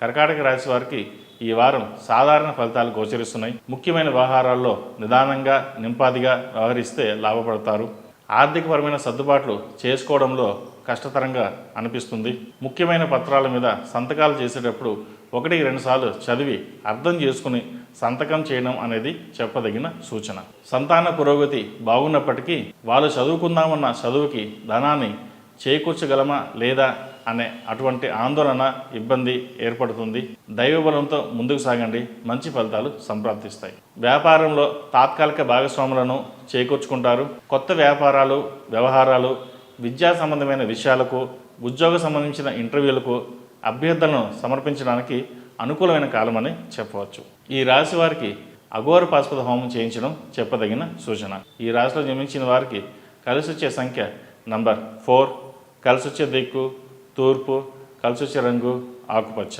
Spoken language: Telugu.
కర్కాటక రాశి వారికి ఈ వారం సాధారణ ఫలితాలు గోచరిస్తున్నాయి. ముఖ్యమైన వ్యవహారాల్లో నిదానంగా నింపాదిగా వ్యవహరిస్తే లాభపడతారు. ఆర్థికపరమైన సర్దుబాట్లు చేసుకోవడంలో కష్టతరంగా అనిపిస్తుంది. ముఖ్యమైన పత్రాల మీద సంతకాలు చేసేటప్పుడు 1-2 సార్లు చదివి అర్థం చేసుకుని సంతకం చేయడం అనేది చెప్పదగిన సూచన. సంతాన పురోగతి బాగున్నప్పటికీ వాళ్ళు చదువుకుందామన్న చదువుకి ధనాన్ని చేకూర్చగలమా లేదా అనే అటువంటి ఆందోళన, ఇబ్బంది ఏర్పడుతుంది. దైవబలంతో ముందుకు సాగండి, మంచి ఫలితాలు సంప్రాప్తిస్తాయి. వ్యాపారంలో తాత్కాలిక భాగస్వాములను చేకూర్చుకుంటారు. కొత్త వ్యాపారాలు, వ్యవహారాలు, విద్యా సంబంధమైన విషయాలకు, ఉద్యోగ సంబంధించిన ఇంటర్వ్యూలకు అభ్యర్థనను సమర్పించడానికి అనుకూలమైన కాలమని చెప్పవచ్చు. ఈ రాశి వారికి అఘోర పాశుపత హోమం చేయించడం చెప్పదగిన సూచన. ఈ రాశిలో జన్మించిన వారికి కలిసి వచ్చే సంఖ్య నంబర్ 4, కలిసి వచ్చే దిక్కు తూర్పు, కలిసి వచ్చే రంగు ఆకుపచ్చ.